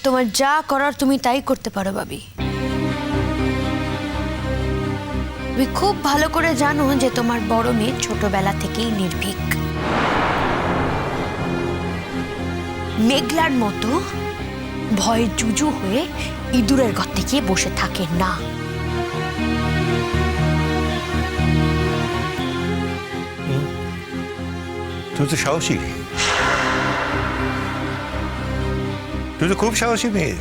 তোমার যা করার তুমি তাই করতে পারো ভাবি। তুমি খুব ভালো করে জানো যে তোমার বড় মেয়ে ছোটবেলা থেকেই নির্ভীক। মেঘলার মতো ভয়ে জুজু হয়ে ইঁদুরের গর্তে গিয়ে বসে থাকে না। তুমি তো সাহসী, তুমি তো খুব সাহসী মেয়ে।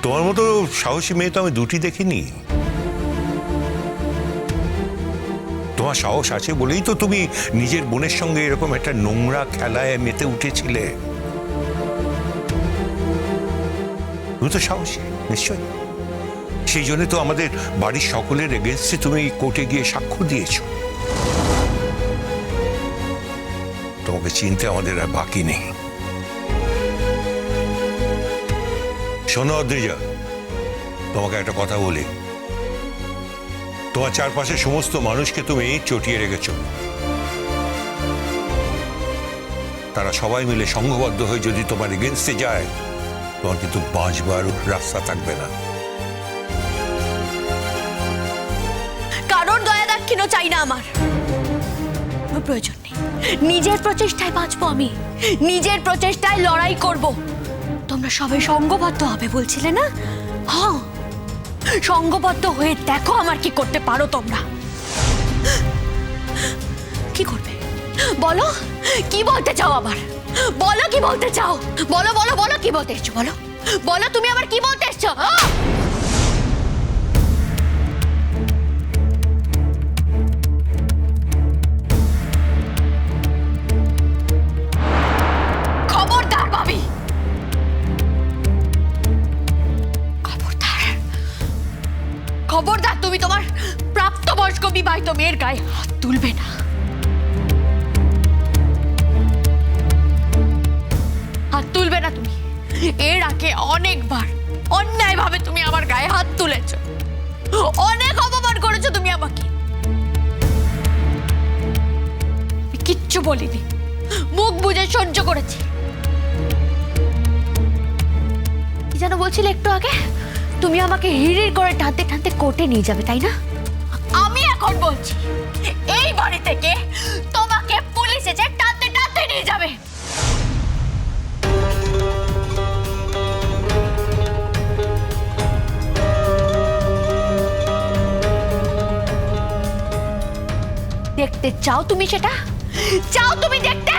তোমার মতো সাহসী মেয়ে তো আমি দুটি দেখিনি। তোমার সাহস আছে বলেই তো তুমি নিজের বোনের সঙ্গে এরকম একটা নোংরা খেলায় মেতে উঠেছিলে। তুমি তো সাহসী নিশ্চয়ই, সেই জন্য তো আমাদের বাড়ির সকলের এগেনস্টে তুমি কোর্টে গিয়ে সাক্ষ্য দিয়েছো। তোমাকে চিনতে আমাদের আর বাকি নেই। শোনো অদ্রিজা, তোমাকে একটা কথা বলি। তোমার চারপাশে সমস্ত মানুষকে তুমি চটিয়ে রেখেছো। তারা সবাই মিলে সংঘবদ্ধ হয়ে যদি তোমার এগেনস্টে যায়, তোমার কিন্তু বাঁচবার রাস্তা থাকবে না। কারোর দয়া দাক্ষিণ্য চাই না আমার, প্রয়োজন নেই। নিজের প্রচেষ্টায় বাঁচবো আমি, নিজের প্রচেষ্টায় লড়াই করব। তোমরা সবাই সংঘবদ্ধ হবে বলছিলে না? হ্যাঁ, সংঘবদ্ধ হয়ে দেখো আমার কি করতে পারো তোমরা। কি করবে বলো? কি বলতে চাও আবার? বলো কি বলতে চাও? বলো বলো বলো, কি বলতে এসছো বলো। বলো তুমি আবার কি বলতে এসছো? খবরদার ভাবি, খবরদার, খবরদার, তুমি তোমার প্রাপ্তবয়স্ক বিবাহিত মেয়ের গায়ে হাত তুলবে না। হাত তুলবে না তুমি। এর আগে অনেকবার অন্যায়ভাবে তুমি আমার গায়ে হাত তুলেছ, অনেক অপমান করেছো তুমি আমাকে। কিচ্ছু বলিনি, মুখ বুজে সহ্য করেছি। কি যেন বলছিলে একটু আগে? তুমি আমাকে হিড়ির করে টানতে টানতে কোর্টে নিয়ে যাবে, তাই না? আমি এখন বলছি, এই বাড়ি থেকে তোমাকে পুলিশ এসে টানতে টানতে নিয়ে যাবে। দেখতে চাও তুমি সেটা? চাও তুমি দেখতে?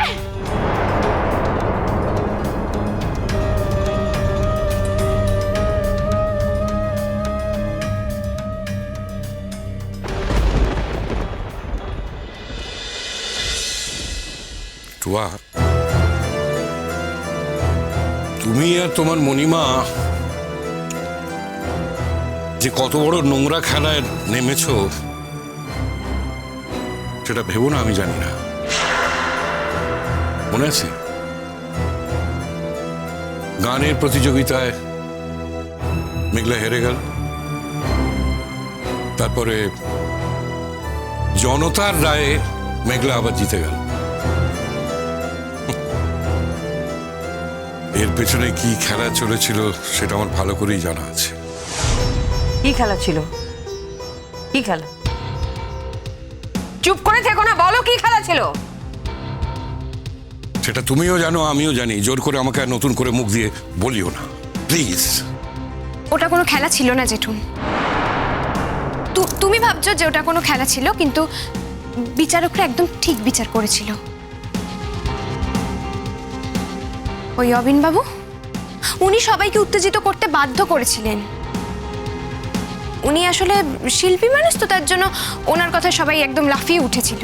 টুয়া, তুমি আর তোমার মণিমা যে কত বড় নোংরা খেলায় নেমেছো সেটা ভেবো না আমি জানি না। মনে আছে গানের প্রতিযোগিতায় মেঘলা হেরে গেল, তারপরে জনতার রায়ে মেঘলা আবার জিতে গেল। এর পেছনে কি খেলা চলেছিল সেটা আমার ভালো করেই জানা আছে। কি খেলা ছিল? কি খেলা? চুপ করে থেকো না, বলো কি খেলা ছিল? সেটা তুমিও জানো, আমিও জানি। জোর করে আমাকে আর নতুন করে মুখ দিয়ে বলিও না প্লিজ। ওটা কোনো খেলা ছিল না জেঠুন। তুমি ভাবছো যে ওটা কোনো খেলা ছিল, কিন্তু বিচারকরা একদম ঠিক বিচার করেছিল। ওই অবিন বাবু, উনি সবাইকে উত্তেজিত করতে বাধ্য করেছিলেন। উনি আসলে শিল্পী মানুষ তো, তার জন্য ওনার কথা সবাই একদম লাফিয়ে উঠেছিল।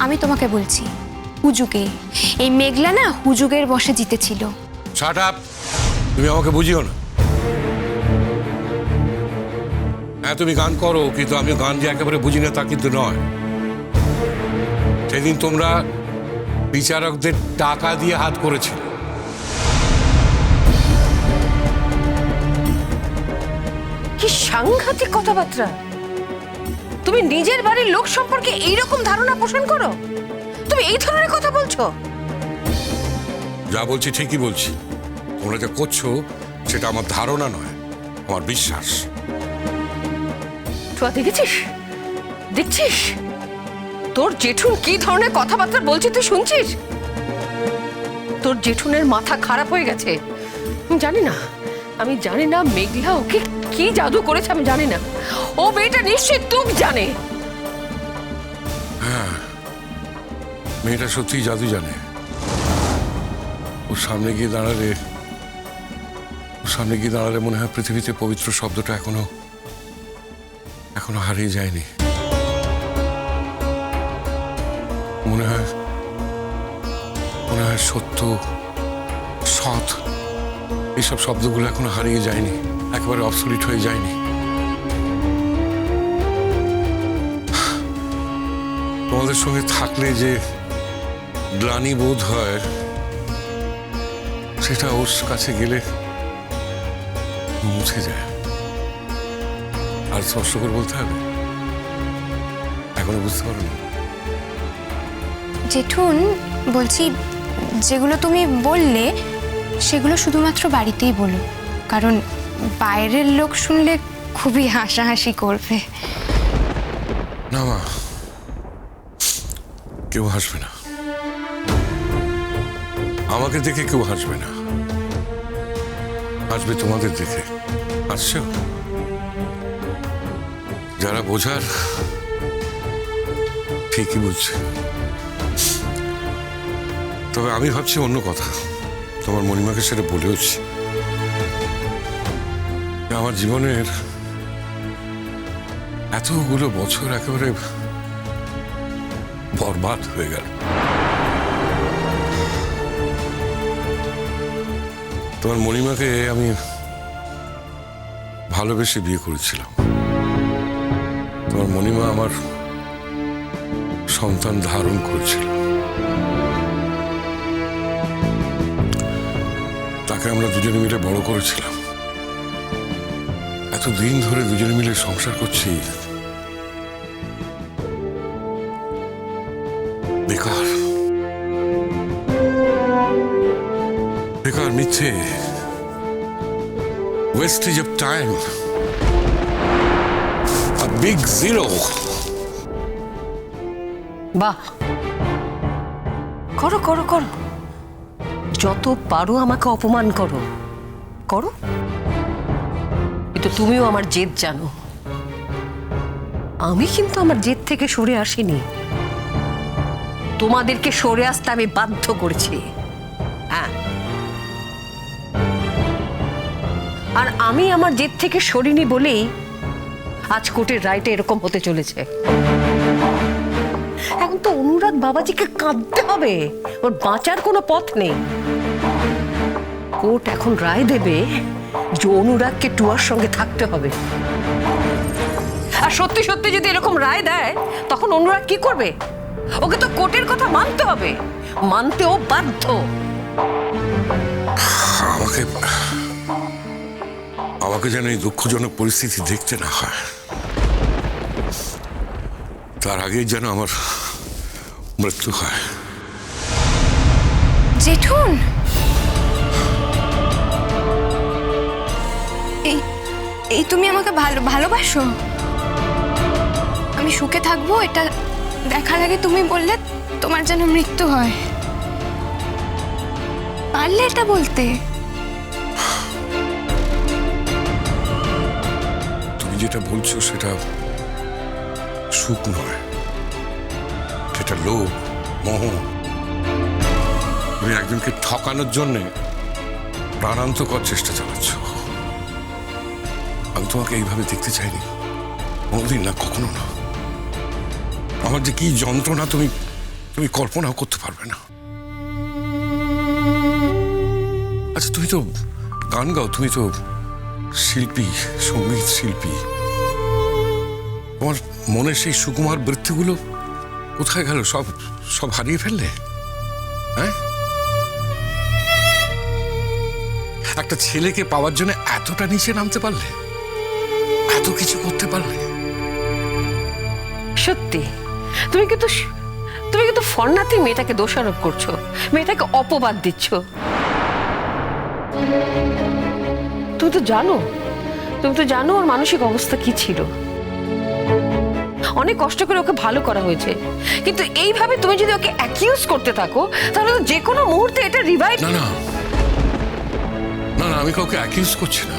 আমি তোমাকে বলছি, হুজুগে এই মেঘলা না হুজুগের বসে জিতেছিল। শাট আপ, তুমি আমাকে বুঝিও না। হ্যাঁ তুমি গান করো, কিন্তু আমি গান যে একেবারে বুঝি না তা কিন্তু নয়। সেদিন তোমরা বিচারকদের টাকা দিয়ে হাত করেছিল। কি সাংঘাতিক কথাবার্তা! তুমি নিজের বাড়ির লোক সম্পর্কে এইরকম ধারণা পোষণ করো? তুমি এই ধরনের কথা বলছো? যা বলছি ঠিকই বলছি। তোমরা যা করছো সেটা আমার ধারণা নয়, আমার বিশ্বাস। টুয়া, দেখেছিস? দেখছিস তোর জেঠুন কি ধরনের কথাবার্তা বলছে, তুই শুনছিস? তোর জেঠুনের মাথা খারাপ হয়ে গেছে। আমি জানি না মেঘলা ওকে কি জাদু করেছে, আমি জানি না। ও মেয়েটা নিশ্চয়ই তুই জানে। মেয়েটা সত্যিই জাদু জানে। ওর সামনে গিয়ে দাঁড়ালে মনে হয় পৃথিবীতে পবিত্র শব্দটা এখনো হারিয়ে যায়নি। মনে হয় সত্য, সৎ, এইসব শব্দগুলো এখনো হারিয়ে যায়নি, একেবারে অবসলিট হয়ে যায়নি। তোমাদের সঙ্গে থাকলে যে গ্লানি বোধ হয়, সেটা ওর কাছে গেলে মুছে যায়। আর স্পষ্ট করে বলতে হবে, এখনো বুঝতে পারো না? জেঠুন, বলছি যেগুলো তুমি বললে সেগুলো শুধুমাত্র বাড়িতেই বলো, কারণ বাইরের লোক শুনলে খুবই হাসাহাসি করবে। না মা, কেউ হাসবে না। আমাকে দেখে কেউ হাসবে না, হাসবে তোমাদের দেখে। হাসছো? যারা বোঝার ঠিকই বুঝছে। তবে আমি ভাবছি অন্য কথা, তোমার মণিমাকে সেটা বলেওছি। আমার জীবনের এতগুলো বছর একেবারে বরবাদ হয়ে গেল। তোমার মণিমাকে আমি ভালোবেসে বিয়ে করেছিলাম। তোমার মণিমা আমার সন্তান ধারণ করেছিল। তাকে আমরা দুজনে মিলে বড় করেছিলাম। এতদিন ধরে দুজনে মিলে সংসার করছি, বেকার বেকার, মিথ্যে, wastage of time, a big zero. বাহ, করো করো করো, যত পারো আমাকে অপমান করো করো, কিন্তু তুমিও আমার জেদ জানো। আমি কিন্তু আমার জেদ থেকে সরে আসিনি, তোমাদেরকে সরে আসতে আমি বাধ্য করেছি। হ্যাঁ, আর আমি আমার জেদ থেকে সরিনি বলেই আজ কোর্টের রায়টা এরকম হতে চলেছে। এখন তো অনুরাগ বাবাজিকে কাঁদতে হবে, ওর বাঁচার কোনো পথ নেই। কোর্ট এখন রায় দেবে যে অনুরাগকে টুয়ার সঙ্গে থাকতে হবে। আর সত্যি সত্যি যদি এরকম রায় দেয়, তখন অনুরাগ কি করবে? ওকে তো কোর্টের কথা মানতে হবে, মানতেও বাধ্য। আমাকে যেন এই দুঃখজনক পরিস্থিতি দেখতে না হয়, তার আগেই যেন আমার মৃত্যু হয়। জেঠুন, এই তুমি আমাকে ভালোবাসো? আমি সুখে থাকবো এটা দেখার আগে তুমি বললে তোমার যেন মৃত্যু হয়। পারলে এটা বলতে? তুমি যেটা বলছো সেটা সুখ নয়, সেটা লোভ, মোহ। তুমি একজনকে ঠকানোর জন্য প্রাণান্তকর চেষ্টা চালাচ্ছ। আমি তোমাকে এইভাবে দেখতে চাইনি, কোনোদিন না, কখনো না। আমার যে কি যন্ত্রণা তুমি কল্পনাও করতে পারবে না। আচ্ছা, তুমি তো গান গাও, তুমি তো শিল্পী, সঙ্গীত শিল্পী। তোমার মনের সেই সুকুমার বৃত্তিগুলো কোথায় গেল? সব হারিয়ে ফেললে? হ্যাঁ, একটা ছেলেকে পাওয়ার জন্য এতটা নিচে নামতে পারলে, এত কিছু করতে পারলে? সত্যি তুমি কিন্তু তুমি কিন্তু ফর্নাতে মেয়েটাকে দোষারোপ করছো, মেয়েটাকে অপবাদ দিচ্ছ। তুমি তো জানো ওর মানসিক অবস্থা কি ছিল। অনেক কষ্ট করে ওকে ভালো করা হয়েছে, কিন্তু এইভাবে তুমি যদি ওকে অ্যাকিউজ করতে থাকো তাহলে তো যে কোনো মুহূর্তে এটা রিভাইভ। না না না না, আমি কাউকে অ্যাকিউজ করছি না।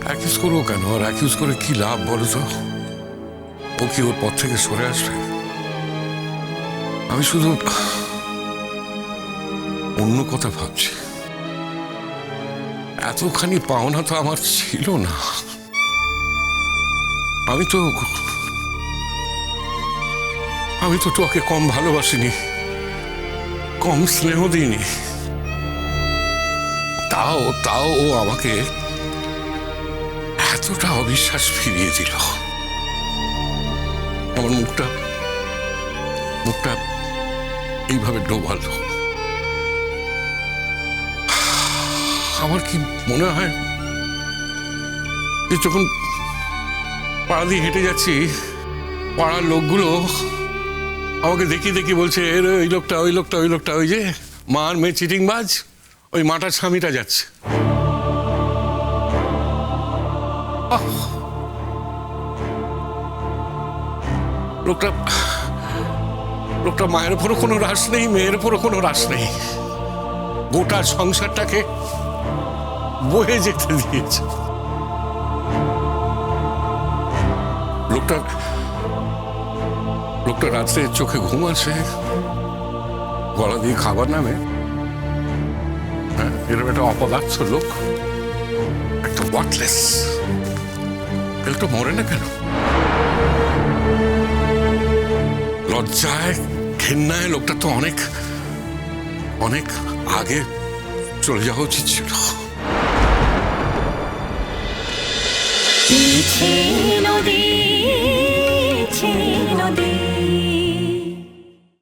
অ্যাকিউজ করবো কেন? আর অ্যাকিউজ করে কি লাভ বলো তো? ও কি ওর পথ থেকে সরে আসবে? আমি শুধু অন্য কথা ভাবছি। এতখানি পাওনা তো আমার ছিল না। আমি তো তোকে কম ভালোবাসিনি, কম স্নেহ দিইনি। তাও ও আমাকে এতটা অবিশ্বাস ফিরিয়ে দিল। আমার মুখটা এইভাবে ডোবালো। আমার কি মনে হয় যে যখন পাড়া দিয়ে হেঁটে যাচ্ছি, পাড়ার লোকগুলো আমাকে দেখি বলছে, ওই লোকটা ওই যে মার মেয়ে চিটিংবাজ, ওই মাটার স্বামীটা যাচ্ছে। লোকটা মায়ের উপরও কোনো রাশ নেই, মেয়ের উপরও কোনো রাশ নেই, গোটা সংসারটাকে বয়ে যেতে দিয়েছে। লোকটা রাত্রে চোখে ঘুম আসে, গলা দিয়ে খাবার নামে। হ্যাঁ, এরকম একটা অপদার্থ লোক, একটা ওয়ার্থলেস। তো মরে না কেন? লজ্জায় ঘেন্নায় লোকটা তো অনেক অনেক আগে চলে যাওয়া উচিত ছিল। নদী